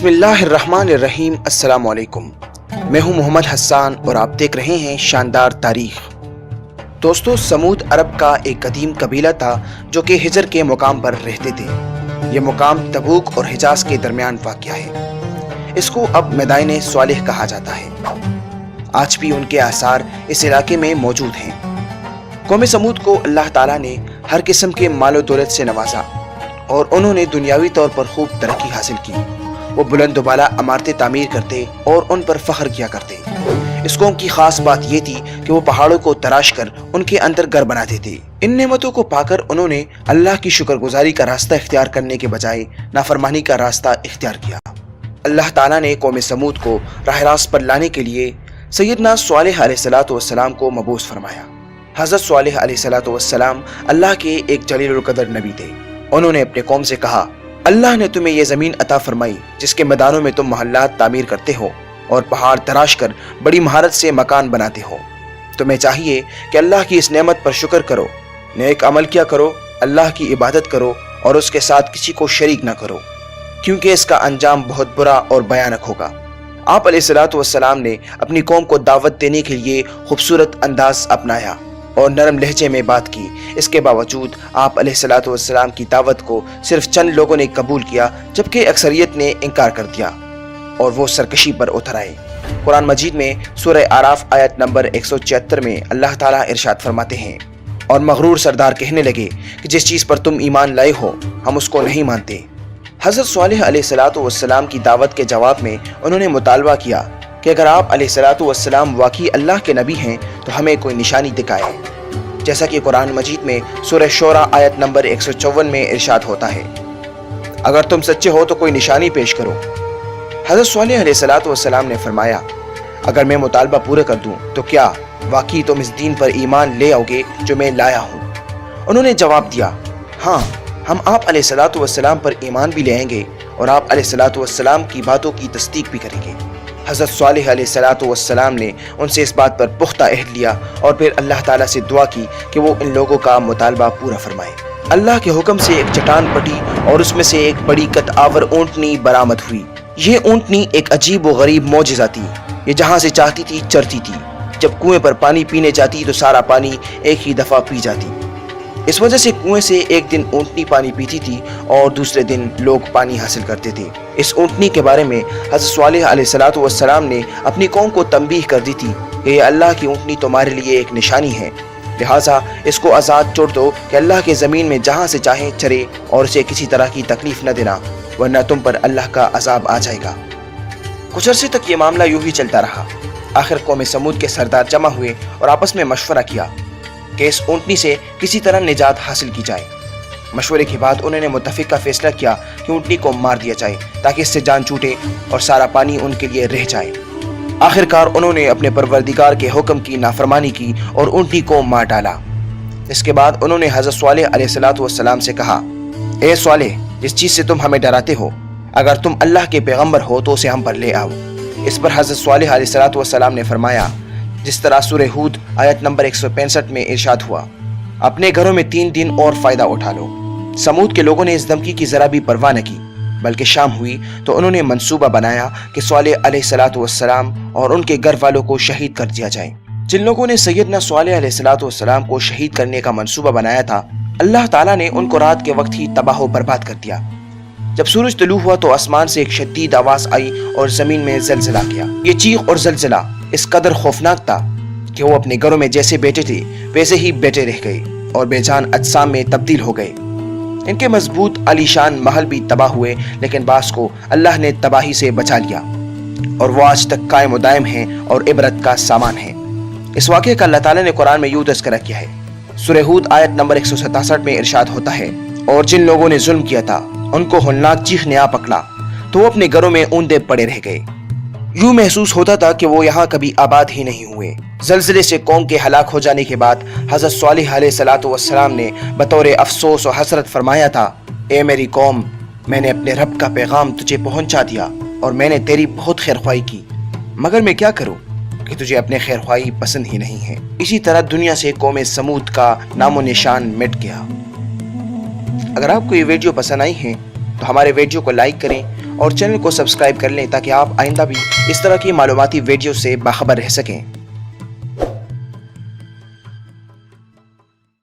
बिस्मिल्लाहिर्रहमानिर्रहीम। अस्सलाम वालेकुम। मैं हूं मोहम्मद हसन और आप देख रहे हैं शानदार तारीख। दोस्तों, समूद अरब का एक कदीम कबीला था जो कि हिजर के मुकाम पर रहते थे। ये मुकाम तबूक और हिजाज के दरमियान वाक़या है। इसको अब मैदान स्वालिह कहा जाता है। आज भी उनके आसार इस इलाके में मौजूद हैं। कौम समूद को अल्लाह ताला ने हर किस्म के मालो दौलत से नवाजा और उन्होंने दुनियावी तौर पर खूब तरक्की हासिल की। वो बुलंद बाला इमारतें तामीर करते और उन पर फख्र किया करते। इस कौम की खास बात ये थी कि वो पहाड़ों को तराश कर उनके अंदर घर बनाते थे। इन नेमतों को पाकर उन्होंने अल्लाह की शुक्रगुजारी का रास्ता इख्तियार करने के बजाय नाफरमानी का रास्ता इख्तियार किया। अल्लाह ताला ने कौम समूद को राह रास्त पर लाने के लिए सैयदना स्वालिह अलैहिस्सलाम को मबूस फरमाया। हज़रत स्वालिह अलैहिस्सलाम अल्लाह के एक जलील कदर नबी थे। उन्होंने अपने कौम से कहा, अल्लाह ने तुम्हें यह ज़मीन अता फरमाई जिसके मैदानों में तुम महल्लात तामीर करते हो और पहाड़ तराश कर बड़ी महारत से मकान बनाते हो। तुम्हें चाहिए कि अल्लाह की इस नेमत पर शुक्र करो, नेक अमल किया करो, अल्लाह की इबादत करो और उसके साथ किसी को शरीक न करो, क्योंकि इसका अंजाम बहुत बुरा और भयानक होगा। आप अलैहिस्सलाम ने अपनी कौम को दावत देने के लिए खूबसूरत अंदाज अपनाया और नरम लहजे में बात की। इसके बावजूद आप अलैहिस्सलाम की दावत को सिर्फ चंद लोगों ने कबूल किया, जबकि अक्सरियत ने इनकार कर दिया और वो सरकशी पर उतर आए। कुरान मजीद में सूरह आराफ आयत नंबर 176 में अल्लाह ताला इरशाद फरमाते हैं, और मगरूर सरदार कहने लगे कि जिस चीज़ पर तुम ईमान लाए हो हम उसको नहीं मानते। हज़रत स्वालिह अलैहिस्सलाम की दावत के जवाब में उन्होंने मुतालबा किया कि अगर आप अलैहिस्सलाम वाकई अल्लाह के नबी हैं तो हमें कोई निशानी दिखाए, जैसा कि कुरान मजीद में सूरह शोरा आयत नंबर 154 में इरशाद होता है, अगर तुम सच्चे हो तो कोई निशानी पेश करो। हज़रत स्वालिह अलैहिस्सलाम ने फरमाया, अगर मैं मुतालबा पूरा कर दूं तो क्या वाकई तुम इस दीन पर ईमान ले आओगे जो मैं लाया हूँ? उन्होंने जवाब दिया, हाँ, हम आप अलैहिस्सलाम पर ईमान भी ले आएंगे और आप अलैहिस्सलाम की बातों की तस्दीक भी करेंगे। हज़रत स्वालिह अलैहिस्सलाम ने उनसे इस बात पर पुख्ता अहद लिया और फिर अल्लाह ताला से दुआ की कि वो इन लोगों का मुतालबा पूरा फरमाए। अल्लाह के हुक्म से एक चट्टान पटी और उसमें से एक बड़ी कतआवर ऊँटनी बरामद हुई। ये ऊँटनी एक अजीब व गरीब मौजिज़ा थी। ये जहाँ से चाहती थी चरती थी। जब कुएं पर पानी पीने जाती तो सारा पानी एक ही दफ़ा पी जाती। इस वजह से कुएं से एक दिन ऊँटनी पानी पीती थी और दूसरे दिन लोग पानी हासिल करते थे। इस ऊँटनी के बारे में हज़रत स्वालिह अलैहिस्सलाम ने अपनी कौम को तंबीह कर दी थी कि ये अल्लाह की ऊँटनी तुम्हारे लिए एक निशानी है, लिहाजा इसको आज़ाद छोड़ दो कि अल्लाह के ज़मीन में जहाँ से चाहे चरे और उसे किसी तरह की तकलीफ न देना, वरना तुम पर अल्लाह का अजाब आ जाएगा। कुछ अरसे तक ये मामला यूं ही चलता रहा। आखिर कौम समूद के सरदार जमा हुए और आपस में मशवरा किया कि इस ऊँटनी से किसी तरह निजात हासिल की जाए। मशवरे के बाद उन्होंने मुत्तफिक का फैसला किया कि ऊँटनी को मार दिया जाए ताकि इससे जान छूटे और सारा पानी उनके लिए रह जाए। आखिरकार उन्होंने अपने परवरदिगार के हुक्म की नाफरमानी की और ऊँटनी को मार डाला। इसके बाद उन्होंने हज़रत स्वालिह अलैहिस्सलाम से कहा, ए स्वालिह, जिस चीज़ से तुम हमें डराते हो, अगर तुम अल्लाह के पैगम्बर हो तो उसे हम पर ले आओ। इस पर हज़रत स्वालिह अलैहिस्सलाम ने फरमाया, जिस तरह सूरह हूद आयत नंबर 165 में इरशाद हुआ, अपने घरों में 3 दिन और फ़ायदा उठा लो। समूद के लोगों ने इस धमकी की ज़रा भी परवाह न की, बल्कि शाम हुई तो उन्होंने मंसूबा बनाया कि स्वालिह अलैहिस्सलाम और उनके घर वालों को शहीद कर दिया जाए। जिन लोगों ने सैयदना स्वालिह अलैहिस्सलाम को शहीद करने का मंसूबा बनाया था, अल्लाह ताला ने उनको रात के वक्त ही तबाह व बर्बाद कर दिया। जब सूरज तुलू हुआ तो आसमान से एक शदीद आवाज़ आई और ज़मीन में ज़लज़ला गया। ये चीख और ज़लज़ला इस कदर खौफनाक था कि वो अपने घरों में जैसे बैठे थे वैसे ही बैठे रह गए और बेजान अजसाम में तब्दील हो गए। इनके मजबूत आलीशान महल भी तबाह हुए, लेकिन बास को अल्लाह ने तबाही से बचा लिया और वो आज तक कायम दायम है और इबरत का सामान है। इस वाक़े का अल्लाह ताला ने कुरान में यूं तज़किरा किया है। सूरह हूद आयत नंबर 167 में इरशाद होता है, और जिन लोगों ने जुल्म किया था उनको होलनाक चीख ने आ पकड़ा तो वो अपने घरों में ऊंधे पड़े रह गए। यूं महसूस होता था कि वो यहाँ कभी आबाद ही नहीं हुए। ज़लज़ले से कौम के हलाक हो जाने के बाद हज़रत स्वालिह अलैहिस्सलाम ने बतौर अफसोस और हसरत फरमाया था, ए मेरी कौम, मैंने अपने रब का पैगाम तुझे पहुँचा दिया और मैंने तेरी बहुत खैरख्वाही की, मगर मैं क्या करूँ कि तुझे अपने खैरख्वाही पसंद ही नहीं है। इसी तरह दुनिया से कौम समूद का नामो निशान मिट गया। अगर आपको ये वीडियो पसंद आई है तो हमारे वीडियो को लाइक करें اور چینل کو سبسکرائب کر لیں تاکہ آپ آئندہ بھی اس طرح کی معلوماتی ویڈیو سے باخبر رہ سکیں۔